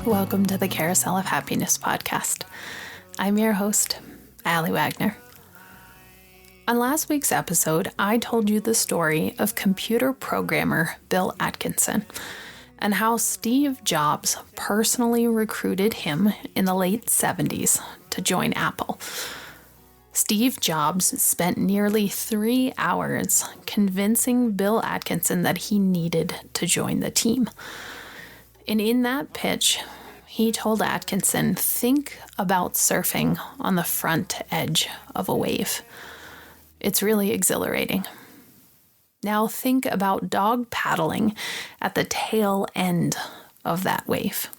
welcome to the Carousel of Happiness podcast. I'm your host, Allie Wagner. On last week's episode, I told you the story of computer programmer Bill Atkinson and how Steve Jobs personally recruited him in the late 70s to join Apple. Steve Jobs spent nearly 3 hours convincing Bill Atkinson that he needed to join the team. And in that pitch, he told Atkinson, think about surfing on the front edge of a wave. It's really exhilarating. Now think about dog paddling at the tail end of that wave.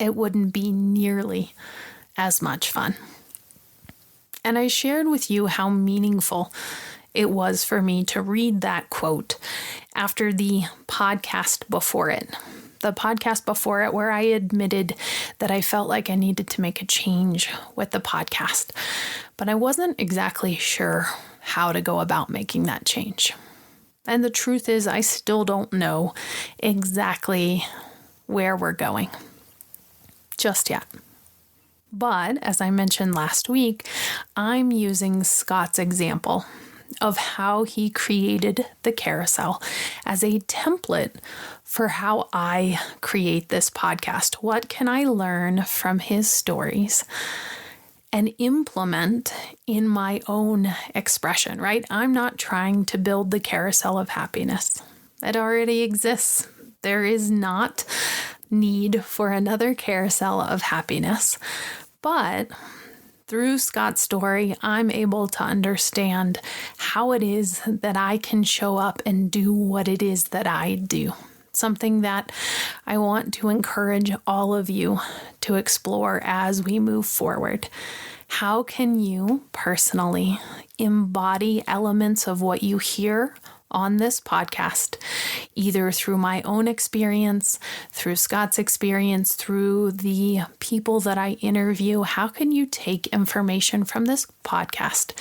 It wouldn't be nearly as much fun. And I shared with you how meaningful it was for me to read that quote after the podcast before it. The podcast before it where I admitted that I felt like I needed to make a change with the podcast, but I wasn't exactly sure how to go about making that change. And the truth is, I still don't know exactly where we're going just yet. But as I mentioned last week, I'm using Scott's example of how he created the carousel as a template for how I create this podcast. What can I learn from his stories and implement in my own expression, right? I'm not trying to build the carousel of happiness. It already exists. There is not need for another carousel of happiness. But through Scott's story, I'm able to understand how it is that I can show up and do what it is that I do. Something that I want to encourage all of you to explore as we move forward. How can you personally embody elements of what you hear on this podcast, either through my own experience, through Scott's experience, through the people that I interview? How can you take information from this podcast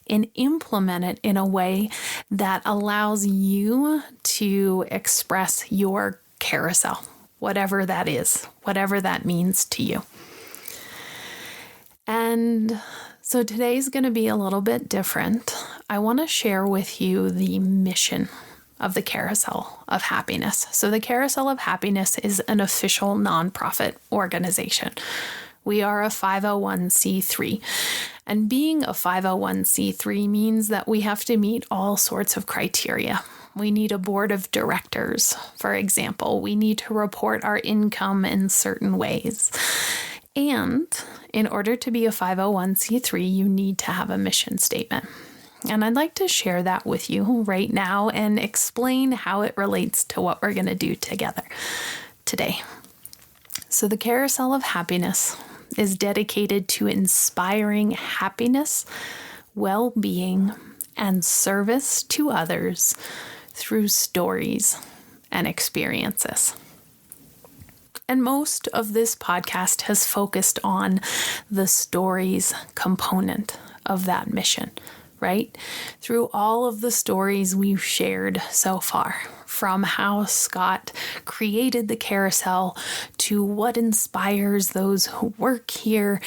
and implement it in a way that allows you to express your carousel, whatever that is, whatever that means to you? And so today's going to be a little bit different. I want to share with you the mission of the Carousel of Happiness. So the Carousel of Happiness is an official nonprofit organization. We are a 501c3. And being a 501c3 means that we have to meet all sorts of criteria. We need a board of directors, for example. We need to report our income in certain ways. And in order to be a 501c3, you need to have a mission statement. And I'd like to share that with you right now and explain how it relates to what we're going to do together today. So the Carousel of Happiness is dedicated to inspiring happiness, well-being, and service to others through stories and experiences. And most of this podcast has focused on the stories component of that mission, right? Through all of the stories we've shared so far, from how Scott created the carousel to what inspires those who work here,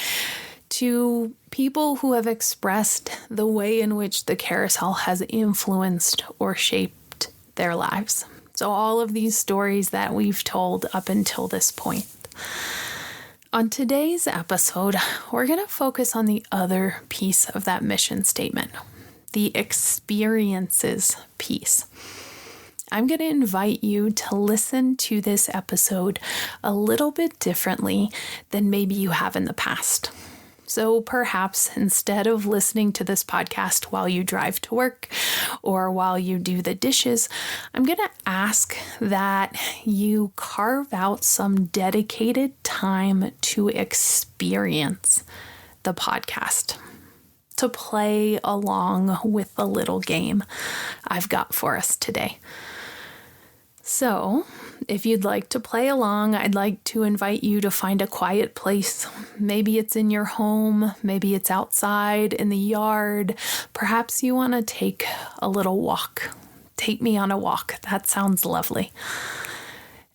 to people who have expressed the way in which the carousel has influenced or shaped their lives. So all of these stories that we've told up until this point. On today's episode, we're going to focus on the other piece of that mission statement, the experiences piece. I'm going to invite you to listen to this episode a little bit differently than maybe you have in the past. So perhaps instead of listening to this podcast while you drive to work or while you do the dishes, I'm going to ask that you carve out some dedicated time to experience the podcast, to play along with the little game I've got for us today. So, if you'd like to play along, I'd like to invite you to find a quiet place. Maybe it's in your home, maybe it's outside in the yard. Perhaps you want to take a little walk. Take me on a walk. That sounds lovely.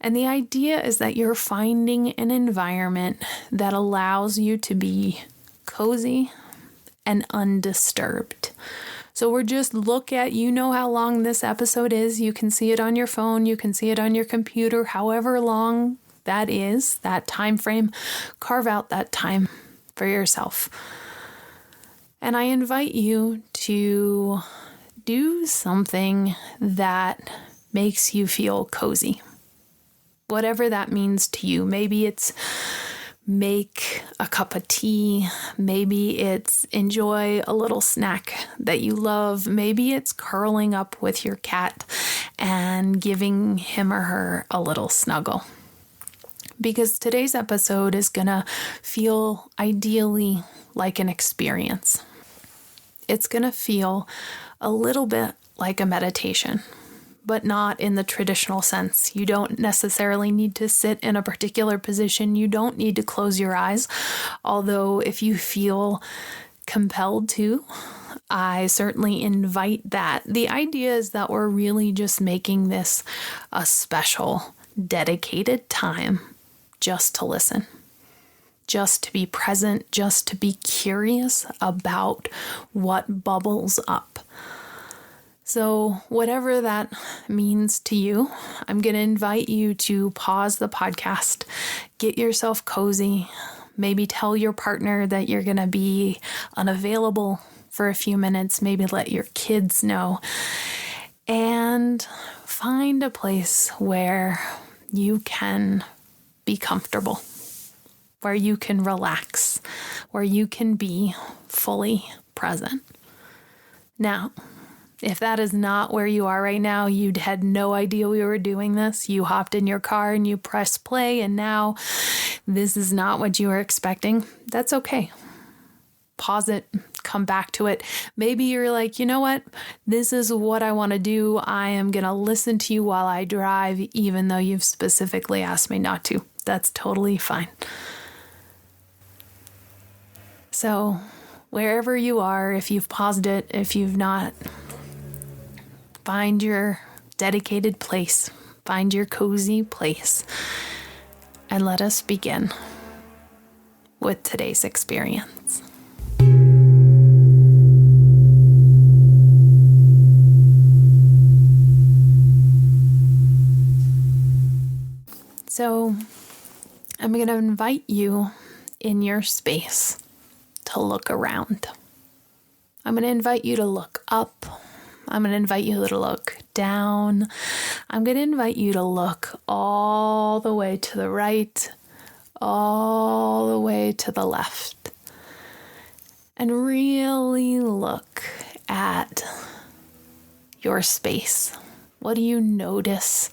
And the idea is that you're finding an environment that allows you to be cozy and undisturbed. So we're just you know how long this episode is. You can see it on your phone. You can see it on your computer, however long that is, that time frame. Carve out that time for yourself. And I invite you to do something that makes you feel cozy. Whatever that means to you. Maybe it's make a cup of tea. Maybe it's enjoy a little snack that you love. Maybe it's curling up with your cat and giving him or her a little snuggle. Because today's episode is going to feel ideally like an experience. It's going to feel a little bit like a meditation, but not in the traditional sense. You don't necessarily need to sit in a particular position. You don't need to close your eyes. Although if you feel compelled to, I certainly invite that. The idea is that we're really just making this a special, dedicated time just to listen, just to be present, just to be curious about what bubbles up. So whatever that means to you, I'm going to invite you to pause the podcast, get yourself cozy, maybe tell your partner that you're going to be unavailable for a few minutes, maybe let your kids know, and find a place where you can be comfortable, where you can relax, where you can be fully present. Now, if that is not where you are right now, you had no idea we were doing this, you hopped in your car and you pressed play, and now this is not what you were expecting, that's okay. Pause it, come back to it. Maybe you're like, you know what? This is what I want to do. I am going to listen to you while I drive, even though you've specifically asked me not to. That's totally fine. So wherever you are, if you've paused it, if you've not, find your dedicated place, find your cozy place, and let us begin with today's experience. So I'm going to invite you in your space to look around. I'm going to invite you to look up. I'm going to invite you to look down. I'm going to invite you to look all the way to the right, all the way to the left, and really look at your space. What do you notice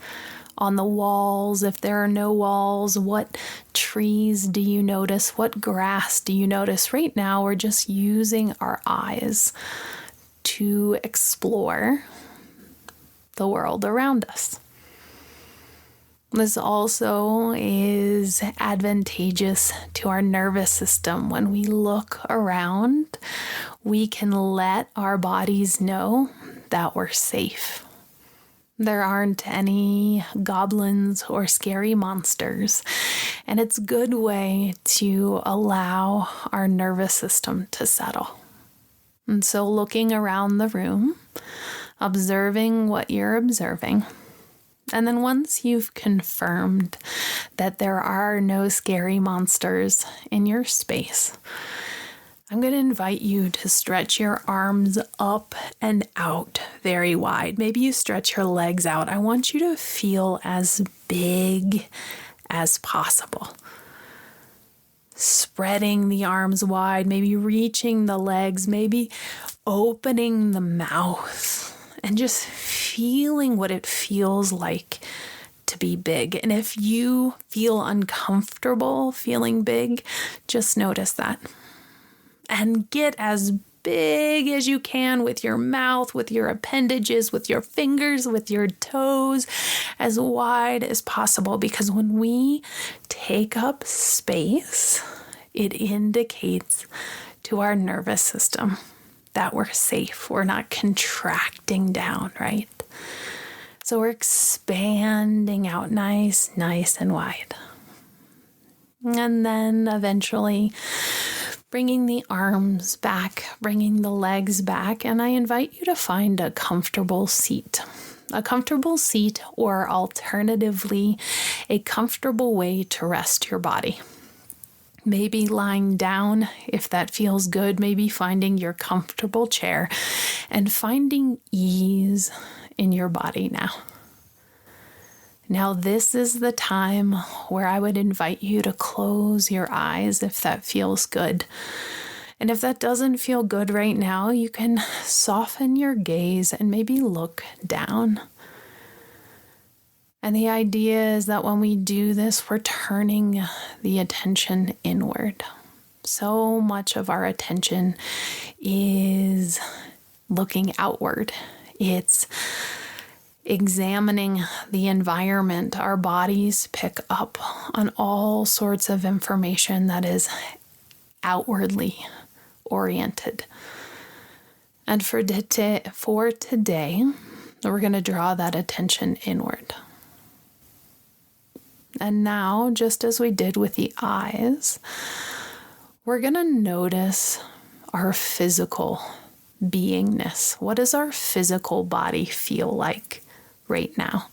on the walls? If there are no walls, what trees do you notice? What grass do you notice? Right now, we're just using our eyes to explore the world around us. This also is advantageous to our nervous system. When we look around, we can let our bodies know that we're safe. There aren't any goblins or scary monsters, and it's a good way to allow our nervous system to settle. And so looking around the room, observing what you're observing, and then once you've confirmed that there are no scary monsters in your space, I'm going to invite you to stretch your arms up and out very wide. Maybe you stretch your legs out. I want you to feel as big as possible. Spreading the arms wide, maybe reaching the legs, maybe opening the mouth, and just feeling what it feels like to be big. And if you feel uncomfortable feeling big, just notice that. And get as big as you can with your mouth, with your appendages, with your fingers, with your toes, as wide as possible. Because when we take up space, it indicates to our nervous system that we're safe. We're not contracting down, right? So we're expanding out nice and wide. And then eventually bringing the arms back, bringing the legs back, and I invite you to find a comfortable seat. A comfortable seat, or alternatively, a comfortable way to rest your body. Maybe lying down if that feels good, maybe finding your comfortable chair and finding ease in your body now. Now, this is the time where I would invite you to close your eyes if that feels good. And if that doesn't feel good right now, you can soften your gaze and maybe look down. And the idea is that when we do this, we're turning the attention inward. So much of our attention is looking outward. It's examining the environment. Our bodies pick up on all sorts of information that is outwardly oriented. And for today, we're going to draw that attention inward. And now, just as we did with the eyes, we're going to notice our physical beingness. What does our physical body feel like right now?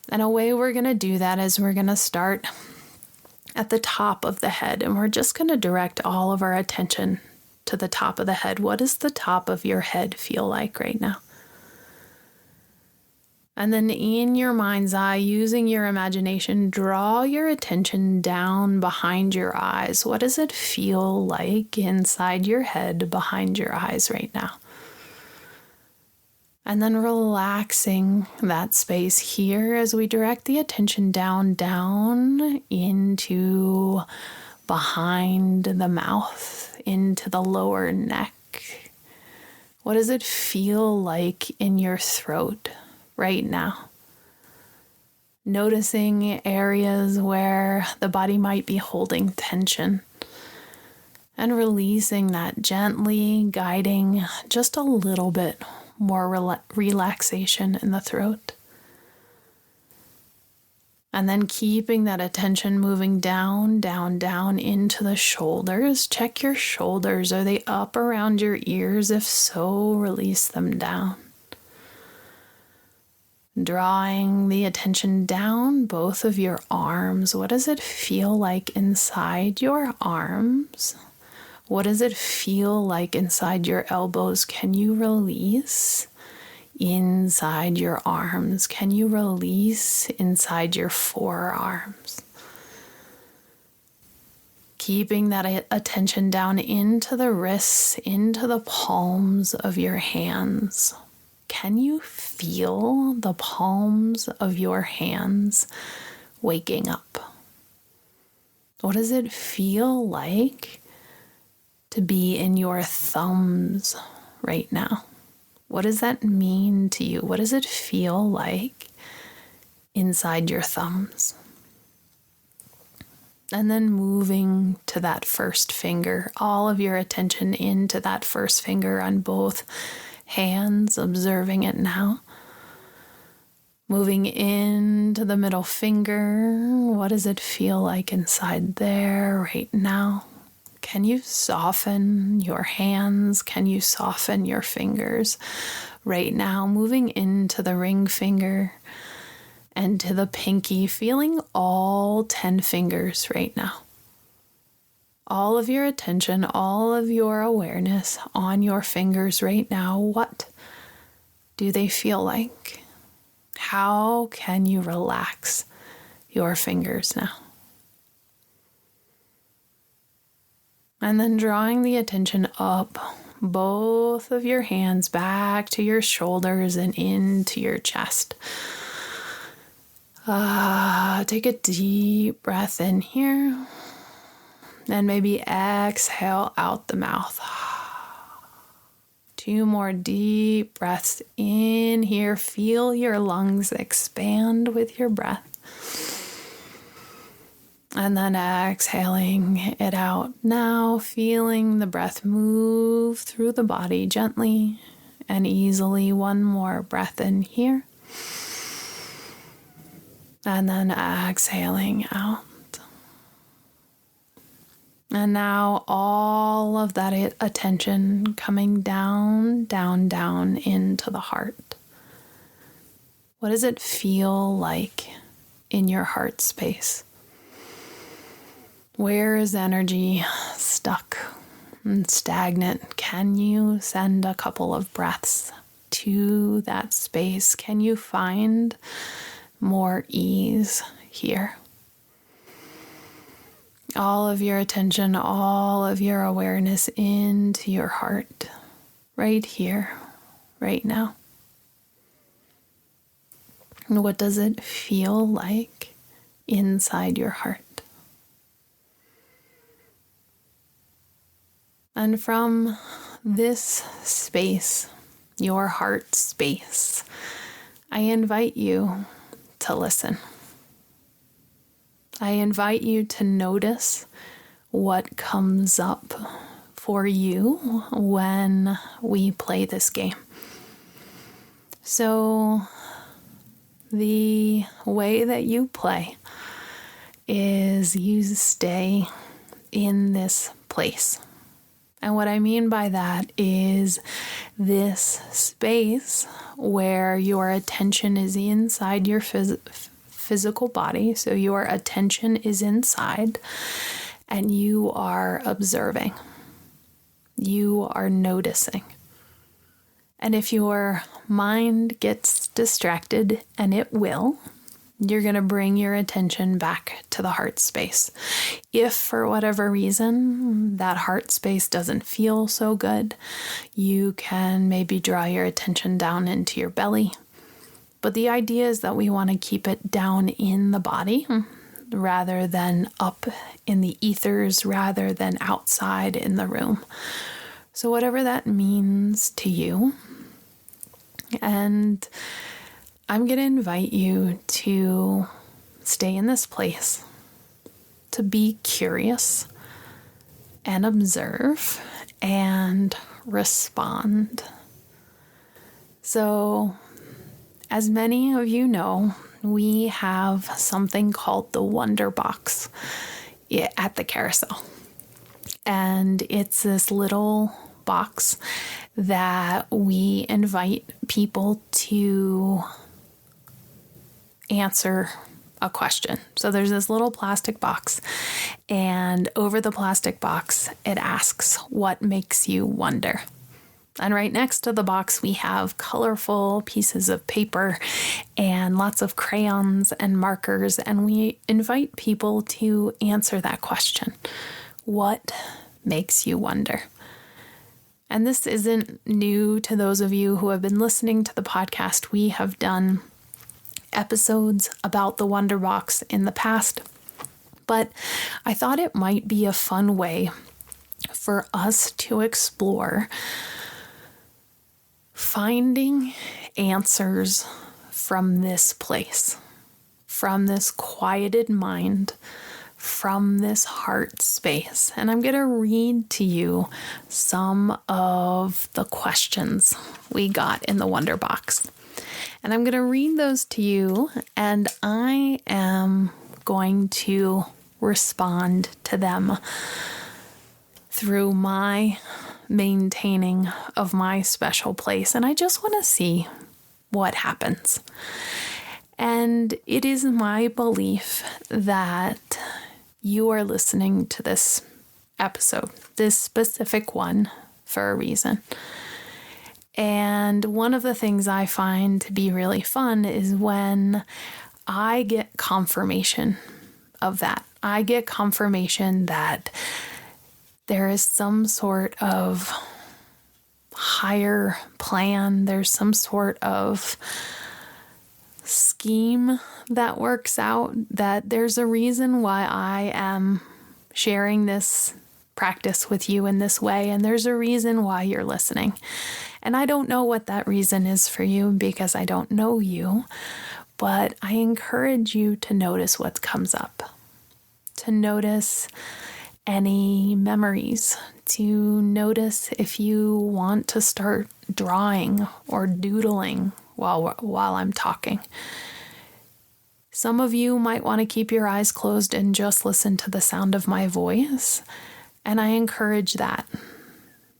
And a way we're going to do that is we're going to start at the top of the head, and we're just going to direct all of our attention to the top of the head. What does the top of your head feel like right now? And then in your mind's eye, using your imagination, draw your attention down behind your eyes. What does it feel like inside your head behind your eyes right now? And then relaxing that space here as we direct the attention down into behind the mouth, into the lower neck. What does it feel like in your throat right now? Noticing areas where the body might be holding tension and releasing that gently, guiding just a little bit more relaxation in the throat. And then keeping that attention moving down into the shoulders. Check your shoulders. Are they up around your ears? If so, release them down. Drawing the attention down both of your arms. What does it feel like inside your arms? What does it feel like inside your elbows? Can you release inside your arms? Can you release inside your forearms? Keeping that attention down into the wrists, into the palms of your hands. Can you feel the palms of your hands waking up? What does it feel like to be in your thumbs right now? What does that mean to you? What does it feel like inside your thumbs? And then moving to that first finger, all of your attention into that first finger on both hands, observing it now. Moving into the middle finger, what does it feel like inside there right now? Can you soften your hands? Can you soften your fingers right now? Moving into the ring finger and to the pinky, feeling all 10 fingers right now. All of your attention, all of your awareness on your fingers right now. What do they feel like? How can you relax your fingers now? And then drawing the attention up, both of your hands back to your shoulders and into your chest. Take a deep breath in here. And maybe exhale out the mouth. 2 more deep breaths in here. Feel your lungs expand with your breath. And then exhaling it out. Now feeling the breath move through the body gently and easily. 1 more breath in here. And then exhaling out. And now all of that attention coming down, down, down into the heart. What does it feel like in your heart space? Where is energy stuck and stagnant? Can you send a couple of breaths to that space? Can you find more ease here? All of your attention, all of your awareness into your heart, right here, right now. And what does it feel like inside your heart? And from this space, your heart space, I invite you to listen. I invite you to notice what comes up for you when we play this game. So the way that you play is you stay in this place. And what I mean by that is this space where your attention is inside your physical body. So your attention is inside and you are observing. You are noticing. And if your mind gets distracted, and it will, you're going to bring your attention back to the heart space. If for whatever reason that heart space doesn't feel so good, you can maybe draw your attention down into your belly. But the idea is that we want to keep it down in the body rather than up in the ethers, rather than outside in the room. So whatever that means to you. And I'm going to invite you to stay in this place, to be curious and observe and respond. So, as many of you know, we have something called the Wonder Box at the Carousel. And it's this little box that we invite people to answer a question. So there's this little plastic box, and over the plastic box, it asks, what makes you wonder? And right next to the box, we have colorful pieces of paper and lots of crayons and markers, and we invite people to answer that question. What makes you wonder? And this isn't new to those of you who have been listening to the podcast. We have done episodes about the Wonder Box in the past, but I thought it might be a fun way for us to explore finding answers from this place, from this quieted mind, from this heart space. And I'm going to read to you some of the questions we got in the Wonder Box. And I'm going to read those to you, and I am going to respond to them through my maintaining of my special place. And I just want to see what happens. And it is my belief that you are listening to this episode, this specific one, for a reason. And one of the things I find to be really fun is when I get confirmation of that. I get confirmation that there is some sort of higher plan. There's some sort of scheme that works out, that there's a reason why I am sharing this practice with you in this way, and there's a reason why you're listening. And I don't know what that reason is for you because I don't know you, but I encourage you to notice what comes up, to notice any memories, to notice if you want to start drawing or doodling while I'm talking. Some of you might want to keep your eyes closed and just listen to the sound of my voice, and I encourage that.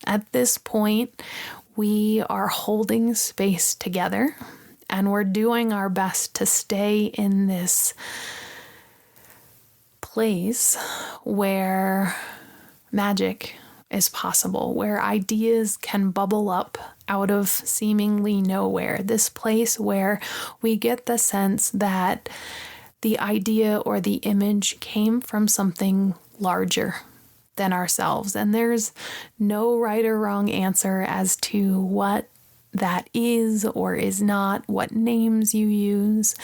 At this point, we are holding space together, and we're doing our best to stay in this place where magic is possible, where ideas can bubble up out of seemingly nowhere. This place where we get the sense that the idea or the image came from something larger than ourselves. And there's no right or wrong answer as to what that is or is not, what names you use.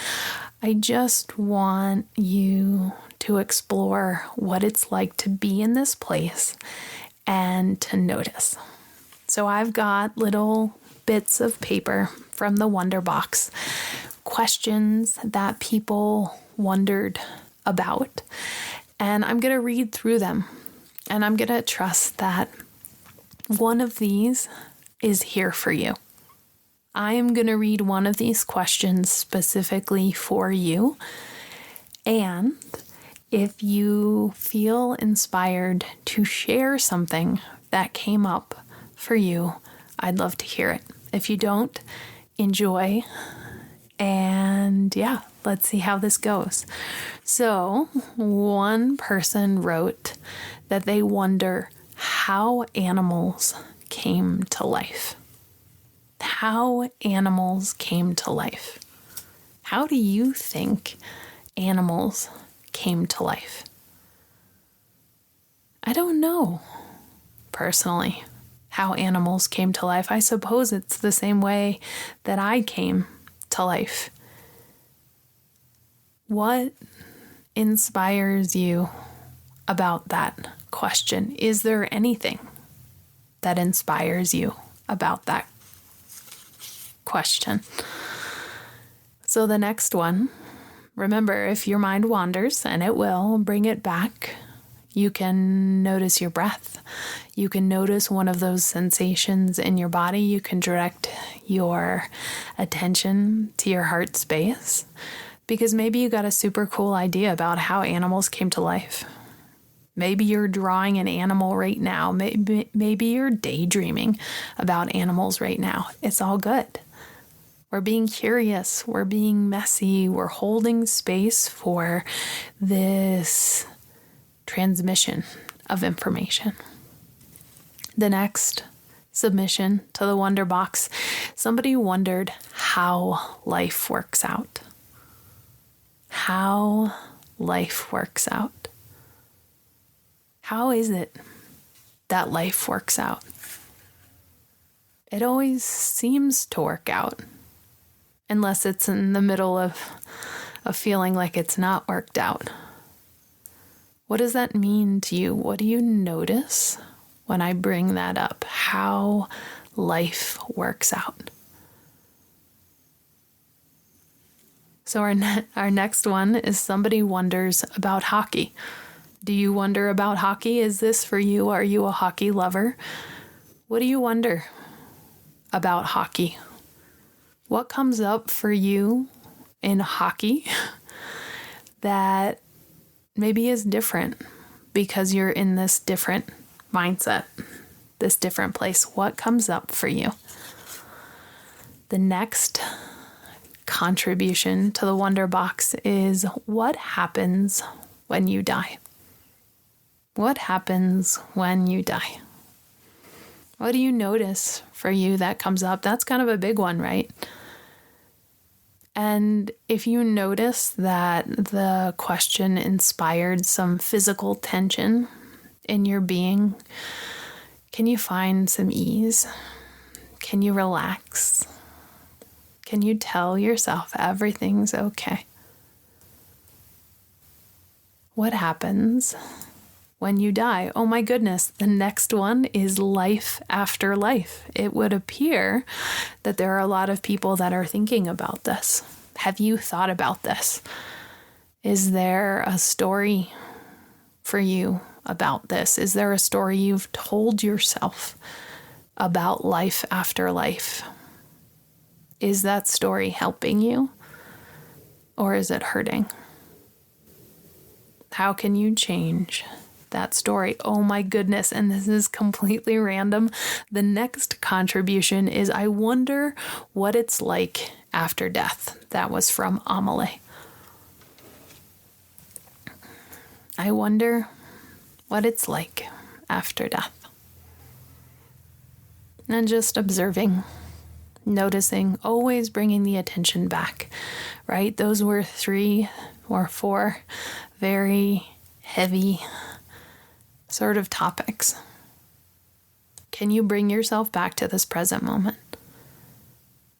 I just want you to explore what it's like to be in this place and to notice. So I've got little bits of paper from the Wonder Box, questions that people wondered about, and I'm going to read through them, and I'm going to trust that one of these is here for you. I am going to read one of these questions specifically for you, and if you feel inspired to share something that came up for you, I'd love to hear it. If you don't, enjoy. And yeah, let's see how this goes. So, one person wrote that they wonder how animals came to life. How animals came to life. How do you think animals came to life? I don't know, personally, how animals came to life. I suppose it's the same way that I came to life. What inspires you about that question? Is there anything that inspires you about that question? So the next one, remember, if your mind wanders, and it will, bring it back. You can notice your breath. You can notice one of those sensations in your body. You can direct your attention to your heart space, because maybe you got a super cool idea about how animals came to life. Maybe you're drawing an animal right now. Maybe you're daydreaming about animals right now. It's all good. We're being curious. We're being messy. We're holding space for this transmission of information. The next submission to the Wonder Box, somebody wondered how life works out. How life works out. How is it that life works out? It always seems to work out, unless it's in the middle of feeling like it's not worked out. What does that mean to you? What do you notice when I bring that up? How life works out. So our next one is somebody wonders about hockey. Do you wonder about hockey? Is this for you? Are you a hockey lover? What do you wonder about hockey? What comes up for you in hockey that maybe is different because you're in this different mindset, this different place? What comes up for you? The next contribution to the Wonder Box is, what happens when you die? What happens when you die? What do you notice for you that comes up? That's kind of a big one, right? And if you notice that the question inspired some physical tension in your being, can you find some ease? Can you relax? Can you tell yourself everything's okay? What happens when you die? Oh my goodness, the next one is life after life. It would appear that there are a lot of people that are thinking about this. Have you thought about this? Is there a story for you about this? Is there a story you've told yourself about life after life? Is that story helping you, or is it hurting? How can you change that story? Oh my goodness, and this is completely random. The next contribution is, I wonder what it's like after death. That was from Amelie. I wonder what it's like after death. And just observing, noticing, always bringing the attention back, right? Those were 3 or 4 very heavy sort of topics. Can you bring yourself back to this present moment?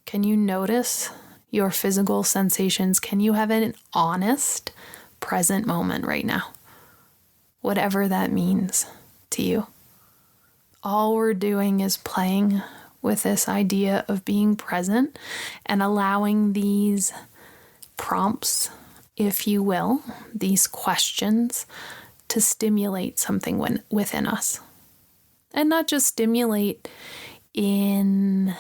Can you notice your physical sensations? Can you have an honest present moment right now? Whatever that means to you. All we're doing is playing with this idea of being present and allowing these prompts, if you will, these questions to stimulate something within us. And not just stimulate in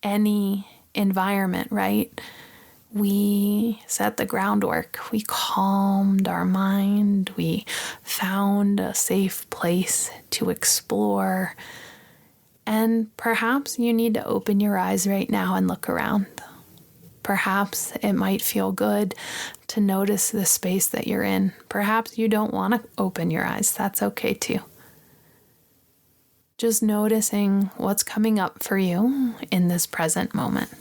any environment, right? We set the groundwork. We calmed our mind. We found a safe place to explore. And perhaps you need to open your eyes right now and look around. Perhaps it might feel good to notice the space that you're in. Perhaps you don't want to open your eyes. That's okay too. Just noticing what's coming up for you in this present moment.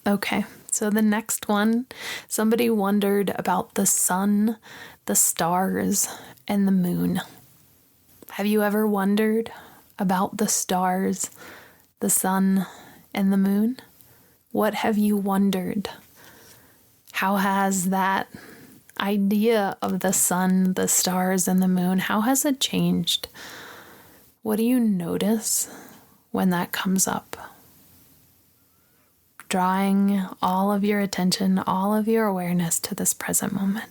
Okay, so the next one, somebody wondered about the sun, the stars, and the moon. Have you ever wondered about the stars, the sun, and the moon? What have you wondered? How has that idea of the sun, the stars, and the moon, how has it changed? What do you notice when that comes up? Drawing all of your attention, all of your awareness to this present moment.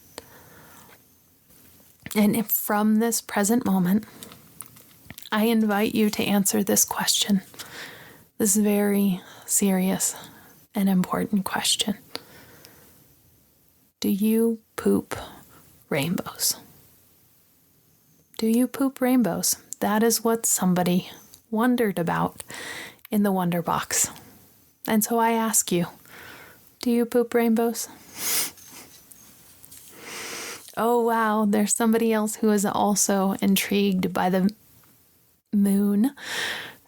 And if from this present moment, I invite you to answer this question, this very serious and important question. Do you poop rainbows? Do you poop rainbows? That is what somebody wondered about in the Wonder Box. And so I ask you, do you poop rainbows? Oh, wow, there's somebody else who is also intrigued by the moon.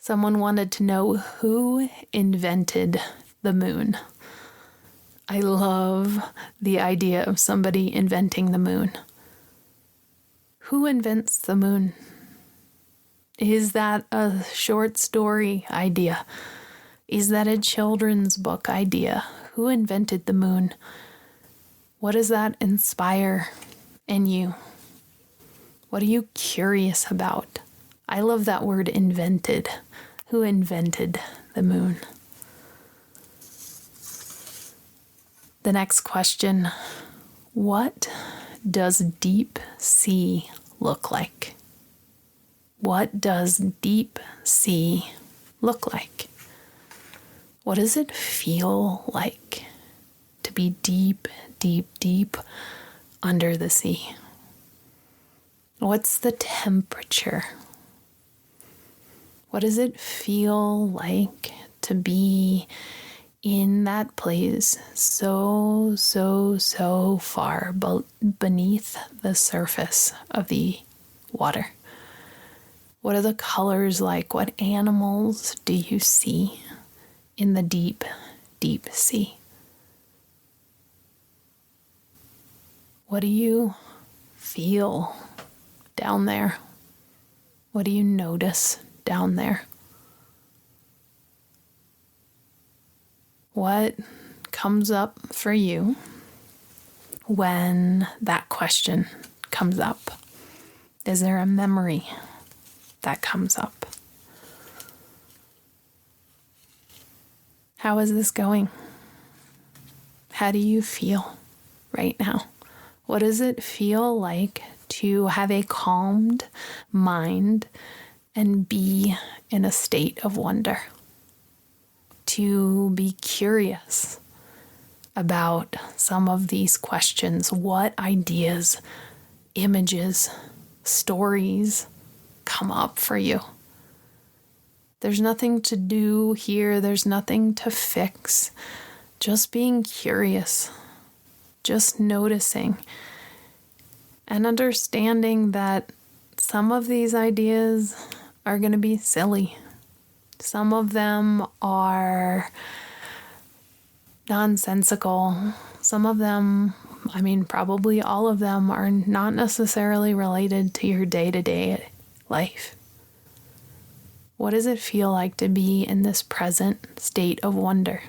Someone wanted to know who invented the moon. I love the idea of somebody inventing the moon. Who invents the moon? Is that a short story idea? Is that a children's book idea? Who invented the moon? What does that inspire in you? What are you curious about? I love that word, invented. Who invented the moon? The next question, what does deep sea look like? What does deep sea look like? What does it feel like to be deep, deep, deep under the sea? What's the temperature? What does it feel like to be in that place so far beneath the surface of the water? What are the colors like? What animals do you see in the deep, deep sea? What do you feel down there? What do you notice down there? What comes up for you when that question comes up? Is there a memory that comes up? How is this going? How do you feel right now? What does it feel like to have a calmed mind and be in a state of wonder? to be curious about some of these questions. What ideas, images, stories come up for you? There's nothing to do here. There's nothing to fix. Just being curious, just noticing, and understanding that some of these ideas are going to be silly. Some of them are nonsensical. Some of them, probably all of them, are not necessarily related to your day-to-day life. What does it feel like to be in this present state of wonder?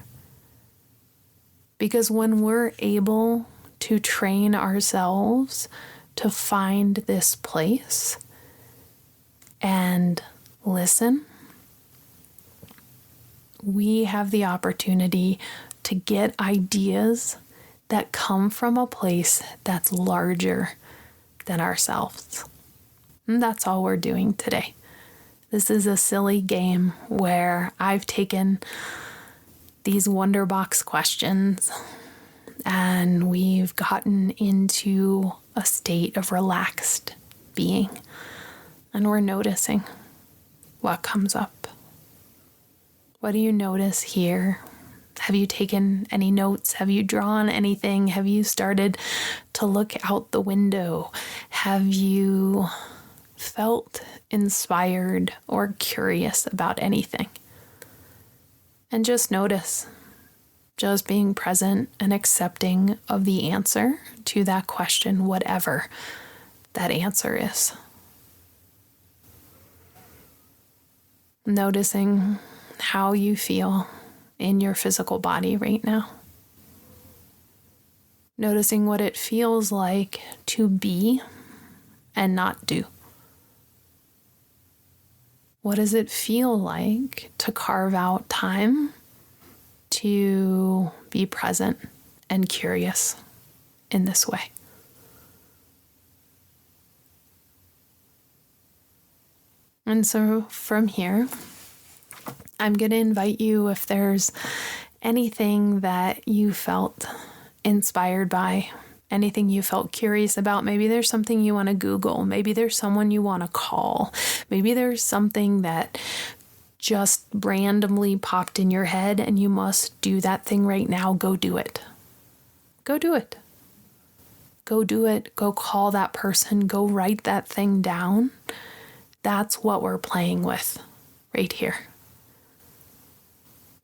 Because when we're able to train ourselves to find this place and listen, we have the opportunity to get ideas that come from a place that's larger than ourselves. And that's all we're doing today. This is a silly game where I've taken these Wonder Box questions and we've gotten into a state of relaxed being. And we're noticing what comes up. What do you notice here? Have you taken any notes? Have you drawn anything? Have you started to look out the window? Have you felt inspired or curious about anything? And just notice, just being present and accepting of the answer to that question, whatever that answer is. Noticing how you feel in your physical body right now. Noticing what it feels like to be and not do. What does it feel like to carve out time to be present and curious in this way? And so from here, I'm going to invite you, if there's anything that you felt inspired by, anything you felt curious about, maybe there's something you want to Google, maybe there's someone you want to call, maybe there's something that just randomly popped in your head and you must do that thing right now, go do it. Go do it. Go do it. Go call that person. Go write that thing down. That's what we're playing with right here.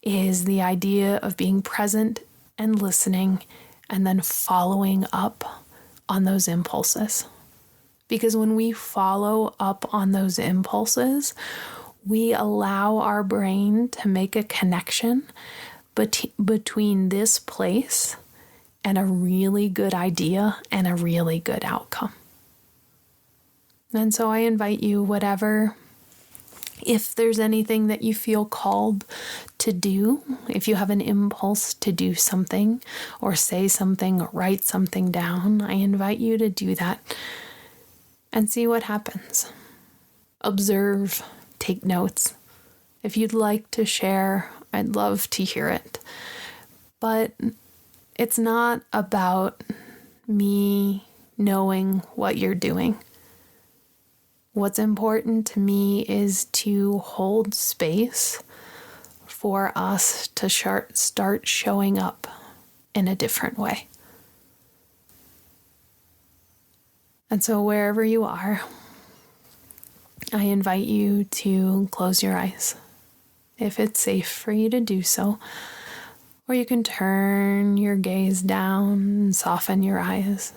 Is the idea of being present and listening and then following up on those impulses. Because when we follow up on those impulses, we allow our brain to make a connection between this place and a really good idea and a really good outcome. And so I invite you, if there's anything that you feel called to do, if you have an impulse to do something or say something or write something down, I invite you to do that and see what happens. Observe, take notes. If you'd like to share, I'd love to hear it. But it's not about me knowing what you're doing. What's important to me is to hold space for us to start showing up in a different way. And so wherever you are, I invite you to close your eyes, if it's safe for you to do so, or you can turn your gaze down and soften your eyes.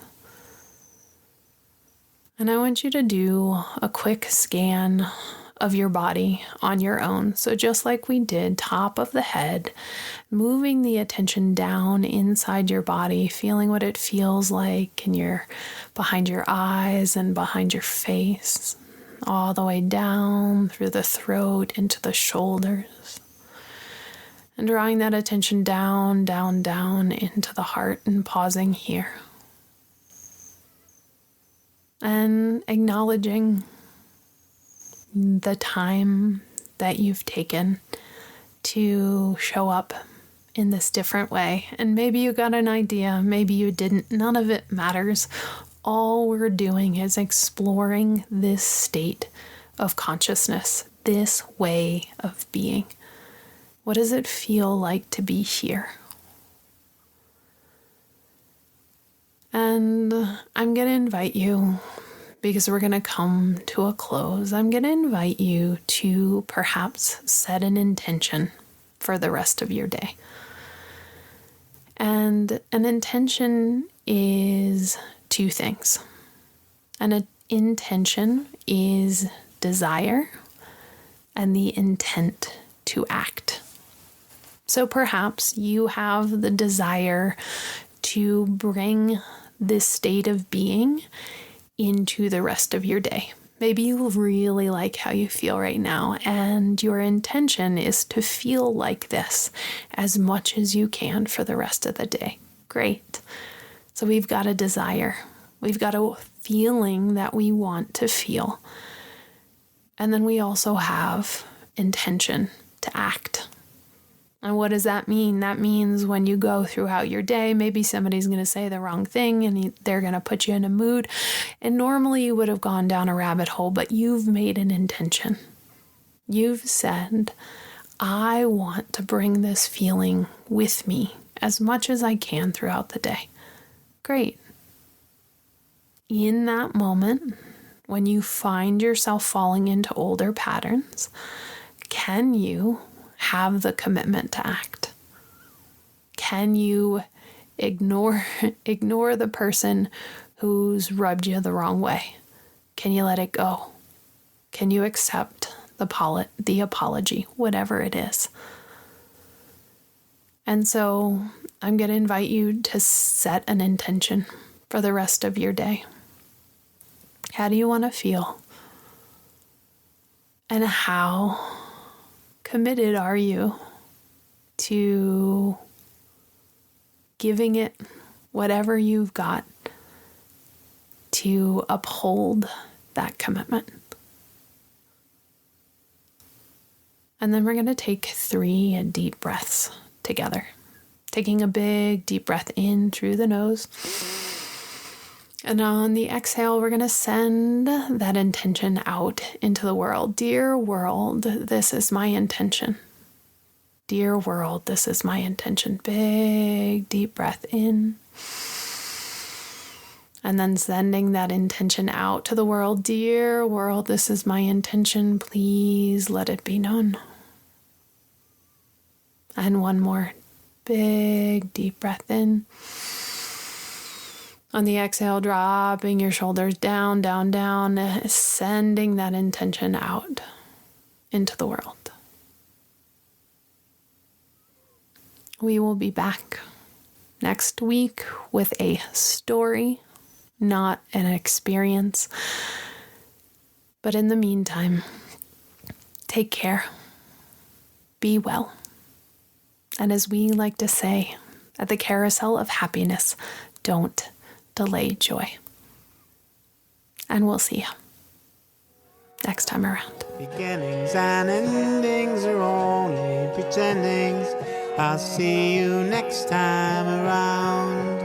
And I want you to do a quick scan of your body on your own. So just like we did, top of the head, moving the attention down inside your body, feeling what it feels like behind your eyes and behind your face, all the way down through the throat into the shoulders. And drawing that attention down, down, down into the heart and pausing here. And acknowledging the time that you've taken to show up in this different way. And maybe you got an idea, maybe you didn't. None of it matters. All we're doing is exploring this state of consciousness, this way of being. What does it feel like to be here? And I'm going to invite you, because we're going to come to a close, I'm going to invite you to perhaps set an intention for the rest of your day. And an intention is two things. An intention is desire and the intent to act. So perhaps you have the desire to bring this state of being into the rest of your day. Maybe you really like how you feel right now, and your intention is to feel like this as much as you can for the rest of the day. Great. So we've got a desire. We've got a feeling that we want to feel. And then we also have intention to act. And what does that mean? That means when you go throughout your day, maybe somebody's going to say the wrong thing and they're going to put you in a mood. And normally you would have gone down a rabbit hole, but you've made an intention. You've said, I want to bring this feeling with me as much as I can throughout the day. Great. In that moment, when you find yourself falling into older patterns, can you have the commitment to act? Can you ignore the person who's rubbed you the wrong way? Can you let it go? Can you accept the apology, whatever it is? And so I'm going to invite you to set an intention for the rest of your day. How do you want to feel? And how committed are you to giving it whatever you've got to uphold that commitment? And then we're going to take 3 deep breaths together. Taking a big deep breath in through the nose. And on the exhale, we're going to send that intention out into the world. Dear world, this is my intention. Dear world, this is my intention. Big, deep breath in. And then sending that intention out to the world. Dear world, this is my intention. Please let it be known. And one more big, deep breath in. On the exhale, dropping your shoulders down, down, down, sending that intention out into the world. We will be back next week with a story, not an experience. But in the meantime, take care, be well. And as we like to say at the Carousel of Happiness, don't delay joy. And we'll see you next time around. Beginnings and endings are only pretendings. I'll see you next time around.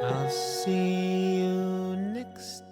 I'll see you next